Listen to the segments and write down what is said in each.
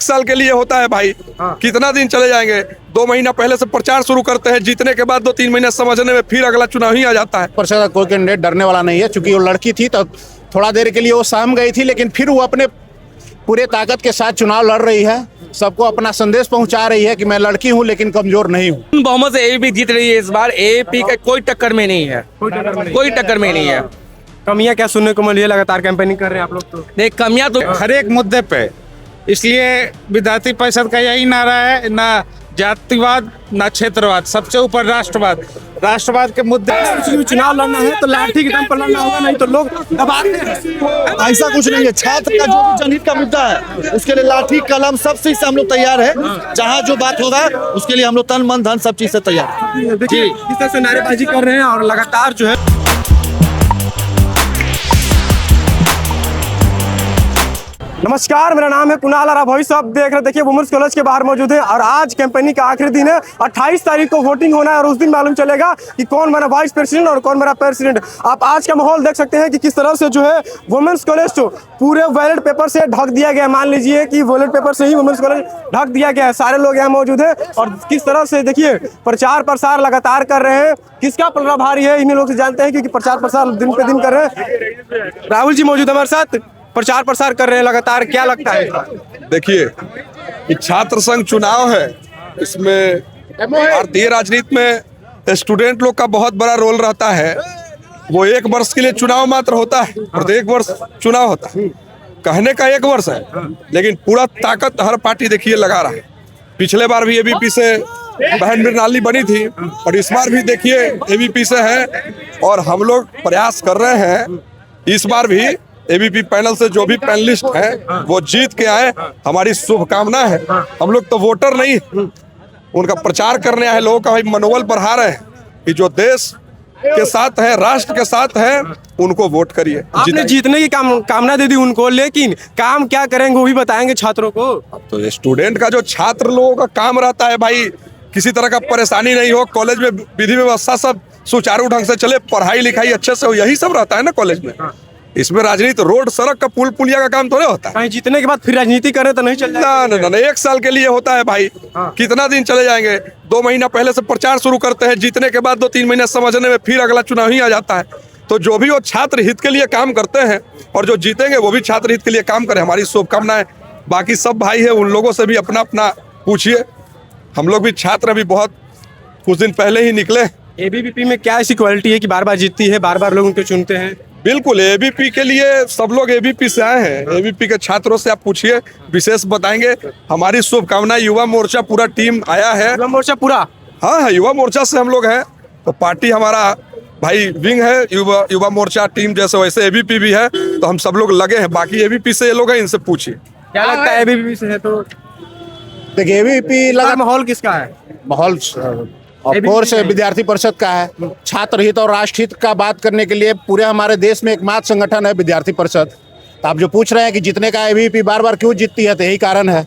एक साल के लिए होता है भाई। कितना दिन चले जाएंगे? 2 महीना पहले से प्रचार शुरू करते हैं, जीतने के बाद 2-3 महीने समझने में फिर अगला चुनाव ही आ जाता है। परिषद कोई कैंडिडेट डरने वाला नहीं है, चूंकि वो लड़की थी तो थोड़ा देर के लिए वो सहम गई थी, लेकिन फिर वो अपने पूरे ताकत के साथ चुनाव लड़ रही है। सबको अपना संदेश पहुंचा रही है कि मैं लड़की हूं लेकिन कमजोर नहीं हूं। बहुमत से एबीपी जीत रही है इस बार। एबीपी का कोई टक्कर में नहीं है, कोई टक्कर में नहीं है। कमियां क्या सुनने को मिली है? लगातार कैंपेनिंग कर रहे हैं आप लोग तो। नहीं, कमियां तो हर एक मुद्दे पे, इसलिए विद्यार्थी परिषद का यही नारा है, ना जातिवाद ना क्षेत्रवाद, सबसे ऊपर राष्ट्रवाद। राष्ट्रवाद के मुद्दे चुनाव लड़ना है तो लाठी के दम पर लड़ना होगा, नहीं तो लोग दबाते हैं। ऐसा कुछ नहीं है। छात्र का जो भी जनहित का मुद्दा है उसके लिए लाठी कलम सब चीज से हम लोग तैयार है। जहाँ जो बात होगा उसके लिए हम लोग तन मन धन सब चीज से तैयार है। देखिए किस तरह से नारेबाजी कर रहे हैं और लगातार जो है। नमस्कार, मेरा नाम है कुणाल और आप भविष्य आप देख रहे। देखिए वुमेन्स कॉलेज के बाहर मौजूद है और आज कैंपेनिंग का आखिरी दिन है। 28 तारीख को वोटिंग होना है और उस दिन मालूम चलेगा कि कौन बना वाइस प्रेसिडेंट और कौन बना प्रेसिडेंट। आप आज का माहौल देख सकते हैं कि किस तरह से जो है वुमेन्स कॉलेज तो पूरे बैलेट पेपर से ढक दिया गया है। मान लीजिए कि बैलेट पेपर से ही वुमेन्स कॉलेज ढक दिया गया है। सारे लोग यहाँ मौजूद है और किस तरह से देखिए प्रचार प्रसार लगातार कर रहे हैं। किसका पलड़ा भारी है इन्हीं लोग से जानते हैं, क्योंकि प्रचार प्रसार दिन पे दिन कर रहे हैं। राहुल जी मौजूद है हमारे साथ, प्रचार प्रसार कर रहे हैं लगातार। क्या लगता है? देखिए कि छात्र संघ चुनाव है, इसमें भारतीय राजनीति में स्टूडेंट लोग का बहुत बड़ा रोल रहता है। वो 1 वर्ष के लिए चुनाव मात्र होता है, प्रत्येक वर्ष चुनाव होता है। कहने का 1 वर्ष है, लेकिन पूरा ताकत हर पार्टी देखिए लगा रहा है। पिछले बार भी एबीपी से बहन मृणाली बनी थी और इस बार भी देखिए एबीपी से है और हम लोग प्रयास कर रहे हैं इस बार भी एबीपी पैनल से जो भी पैनलिस्ट हैं वो जीत के आए। हमारी शुभकामना है। हम लोग तो वोटर नहीं, उनका प्रचार करने आए, लोगों का मनोबल बढ़ा रहे हैं कि जो देश के साथ है, राष्ट्र के साथ है, उनको वोट करिए। आपने जीतने की कामना दे दी उनको, लेकिन काम क्या करेंगे वो भी बताएंगे छात्रों को। तो स्टूडेंट का जो छात्र लोगों का काम रहता है भाई, किसी तरह का परेशानी नहीं हो, कॉलेज में विधि व्यवस्था सब सुचारू ढंग से चले, पढ़ाई लिखाई अच्छे से हो, यही सब रहता है ना कॉलेज में। इसमें राजनीति रोड सड़क का पुल पुलिया का काम थोड़े होता है। कहीं जीतने के बाद फिर राजनीति करें तो नहीं चल जाएगा। ना, 1 साल के लिए होता है भाई। कितना दिन चले जाएंगे? 2 महीना पहले से प्रचार शुरू करते हैं, जीतने के बाद 2-3 महीने समझने में फिर अगला चुनाव ही आ जाता है। तो जो भी वो छात्र हित के लिए काम करते हैं और जो जीतेंगे वो भी छात्र हित के लिए काम करें, हमारी शुभकामनाएं। बाकी सब भाई है, उन लोगों से भी अपना अपना पूछिए। हम लोग भी छात्र अभी बहुत कुछ दिन पहले ही निकले। एबीवीपी में क्या ऐसी क्वालिटी है कि बार बार जीतती है, बार बार लोग उनको चुनते हैं? बिल्कुल, एबीपी के लिए सब लोग एबीपी से आए हैं। एबीपी के छात्रों से आप पूछिए, विशेष बताएंगे। हमारी शुभकामनाएं। युवा मोर्चा पूरा टीम आया है। युवा मोर्चा पूरा? हाँ, युवा मोर्चा से हम लोग हैं, तो पार्टी हमारा भाई विंग है युवा मोर्चा टीम, जैसे वैसे एबीपी भी है, तो हम सब लोग लगे हैं। बाकी एबीपी से ये लोग हैं, इनसे पूछिए। क्या लगता है एबीवीपी से है तो? देखिए एबीवीपी लगा माहौल किसका है? माहौल कोर्स विद्यार्थी परिषद का है। छात्र हित और राष्ट्र हित का बात करने के लिए पूरे हमारे देश में एकमात्र संगठन है विद्यार्थी परिषद। तो आप जो पूछ रहे हैं कि जीतने का एबीवीपी बार बार क्यों जीतती है, तो यही कारण है।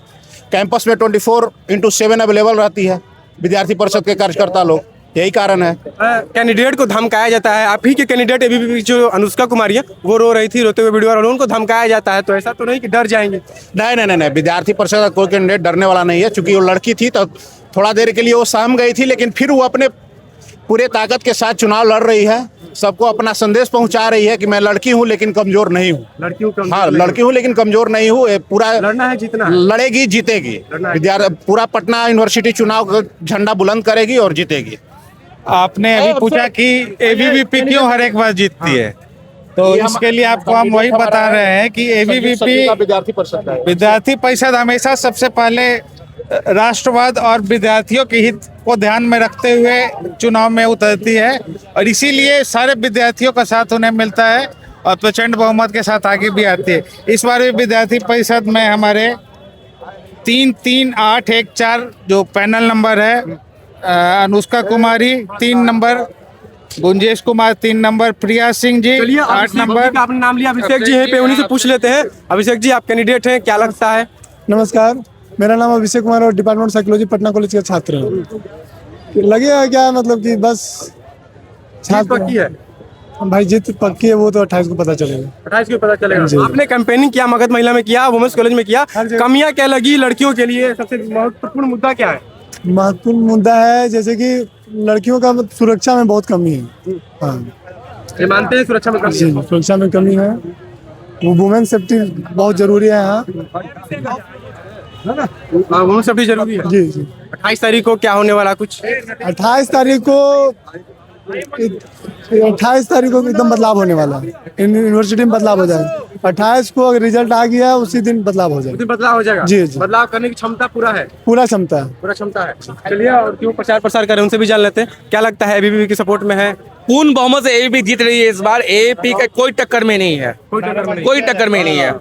कैंपस में 24/7 अवेलेबल रहती है विद्यार्थी परिषद के कार्यकर्ता लोग, यही कारण है। कैंडिडेट को धमकाया जाता है। आप ही के कैंडिडेट एबीवीपी जो अनुष्का कुमारी है वो रो रही थी, रोते हुए वीडियो वायरल, उनको धमकाया जाता है, तो ऐसा तो नहीं कि डर जाएंगे? नहीं, विद्यार्थी परिषद का कोई कैंडिडेट डरने वाला नहीं है, चूंकि वो लड़की थी तो थोड़ा देर के लिए वो सहम गई थी, लेकिन फिर वो अपने पूरे ताकत के साथ चुनाव लड़ रही है। सबको अपना संदेश पहुंचा रही है कि मैं लड़की हूं लेकिन कमजोर नहीं हूं। लड़की हूं लेकिन कमजोर नहीं हूं। पूरा लड़ना है, जीतना, लड़ेगी, जीतेगी। विद्यार्थी पूरा पटना यूनिवर्सिटी चुनाव का झंडा बुलंद करेगी और जीतेगी। आपने अभी पूछा कि एबीवीपी क्यों हर एक बार जीतती है, तो इसके लिए आपको हम वही बता रहे हैं कि एबीवीपी विद्यार्थी परिषद हमेशा सबसे पहले राष्ट्रवाद और विद्यार्थियों के हित को ध्यान में रखते हुए चुनाव में उतरती है और इसीलिए सारे विद्यार्थियों का साथ उन्हें मिलता है और प्रचंड बहुमत के साथ आगे भी आती है। इस बार भी विद्यार्थी परिषद में हमारे 3-3-8-1-4 जो पैनल नंबर है, अनुष्का कुमारी 3 नंबर, गुंजेश कुमार 3 नंबर, प्रिया सिंह जी 8 नंबर। आपने नाम लिया, अभिषेक जी है पे, उन्हीं से पूछ लेते हैं। अभिषेक जी, आप कैंडिडेट हैं, क्या लगता है? नमस्कार, मेरा नाम अभिषेक कुमार और डिपार्टमेंट साइकोलॉजी पटना कॉलेज का छात्र हूँ। लगेगा क्या, मतलब कि बस छात्र की है भाई जीत पक्की है, वो तो 28 को पता चलेगा। 28 को पता जी। चलेगा। आपने कैंपेनिंग किया, मगध महिला में किया, वुमेन्स कॉलेज में किया, कमियां क्या लगी लड़कियों के लिए? सबसे महत्वपूर्ण मुद्दा क्या है? महत्वपूर्ण मुद्दा है जैसे कि लड़कियों का सुरक्षा में बहुत कमी है। हाँ ये मानते हैं सुरक्षा में कमी जी, है? सुरक्षा में कमी है। वो वुमेन सेफ्टी बहुत जरूरी है यहाँ। वुमेन्स सेफ्टी जरूरी है। जी जी। 28 तारीख को क्या होने वाला कुछ? 28 तारीख को 28 तारीख को एकदम बदलाव होने वाला है। यूनिवर्सिटी में बदलाव हो जाएगा। 28 को अगर रिजल्ट आ गया उसी दिन बदलाव हो उस जाएगा। दिन बदलाव हो जाएगा? जी, जी। बदलाव करने की क्षमता पूरा है? पूरा क्षमता है। पूरा क्षमता है। चलिए, और क्यों प्रचार प्रसार कर रहे हैं उनसे भी जान लेते हैं। क्या लगता है एबीवीपी की सपोर्ट में है? पूर्ण बहुमत से एबीवीपी जीत रही है इस बार। एबीवीपी का कोई टक्कर में नहीं है, कोई टक्कर में नहीं है।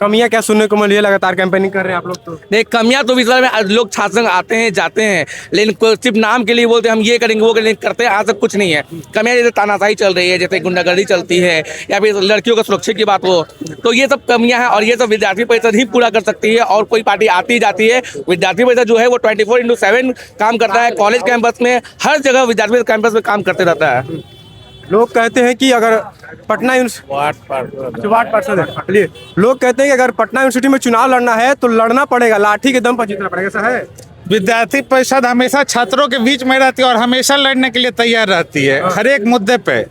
कमियां क्या सुनने को मिली है? लगातार कैंपेनिंग कर रहे हैं आप लोग तो। नहीं, कमियां तो इस बार में लोग छात्र संघ आते हैं जाते हैं, लेकिन सिर्फ नाम के लिए बोलते हैं हम ये करेंगे वो करेंगे, करते हैं आज तक कुछ नहीं है। कमियां जैसे तानाशाही चल रही है, जैसे गुंडागर्दी चलती है, या फिर लड़कियों का सुरक्षा की बात हो, तो ये सब कमियां हैं। और ये सब विद्यार्थी परिषद ही पूरा कर सकती है, और कोई पार्टी आती जाती है। विद्यार्थी परिषद जो है वो 24/7 काम करता है। कॉलेज कैंपस में हर जगह विद्यार्थी कैंपस में काम करते रहता है। लोग कहते हैं कि अगर पटना वार्ड पार्षद है, चलिए, लोग कहते हैं कि अगर पटना यूनिवर्सिटी में चुनाव लड़ना है तो लड़ना पड़ेगा, लाठी के दम पर जीतना पड़ेगा। ऐसा है? विद्यार्थी परिषद हमेशा छात्रों के बीच में रहती है और हमेशा लड़ने के लिए तैयार रहती है हर एक मुद्दे पे।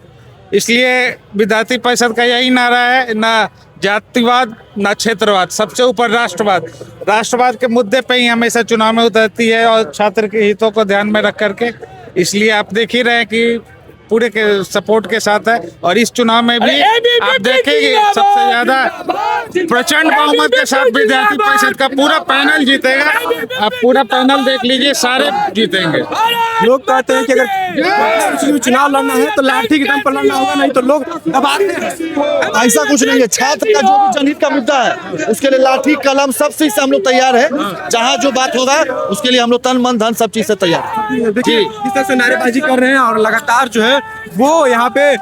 इसलिए विद्यार्थी परिषद का यही नारा है, ना जातिवाद ना क्षेत्रवाद, सबसे ऊपर राष्ट्रवाद। राष्ट्रवाद के मुद्दे पे ही हमेशा चुनाव में उतरती है और छात्र के हितों को ध्यान में रख करके। इसलिए आप देख ही रहे हैं कि पूरे के सपोर्ट के साथ है। और इस चुनाव में भी आप देखेंगे सबसे ज्यादा प्रचंड बहुमत के साथ विद्यार्थी परिषद का पूरा पैनल जीतेगा। आप पूरा पैनल देख लीजिए, सारे जीतेंगे। लोग कहते हैं कि अगर यूनिवर्सिटी में चुनाव लड़ना है तो लाठी के दम पर लड़ना होगा, नहीं तो लोग दबाते हैं। ऐसा कुछ नहीं है। छात्र का जो भी जनहित का मुद्दा है उसके लिए लाठी कलम सब चीज से हम लोग तैयार है। जहाँ जो बात होगा उसके लिए हम लोग तन मन धन सब चीज से तैयार है। देखिए किस तरह से नारेबाजी कर रहे हैं, और लगातार जो है वो यहाँ पे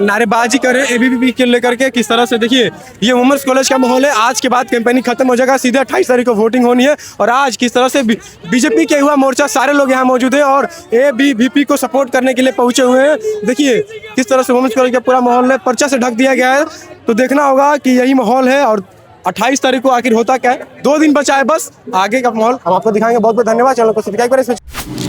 नारेबाजी कर रहे हैं एबीवीपी के लेकर के। किस तरह से देखिए ये वुमेन्स कॉलेज का माहौल है। आज के बाद कैंपेनिंग खत्म हो जाएगा, सीधे 28 तारीख को वोटिंग होनी है। और आज किस तरह से बीजेपी के युवा मोर्चा सारे लोग यहाँ मौजूद हैं और एबीवीपी को सपोर्ट करने के लिए पहुंचे हुए हैं। देखिए किस तरह से वुमेन्स कॉलेज का पूरा माहौल है, पर्चा से ढक दिया गया है। तो देखना होगा कि यही माहौल है और 28 तारीख को आखिर होता क्या है। 2 दिन बचा है बस, आगे का माहौल हम आपको दिखाएंगे। बहुत बहुत धन्यवाद। चैनल को सब्सक्राइब करें।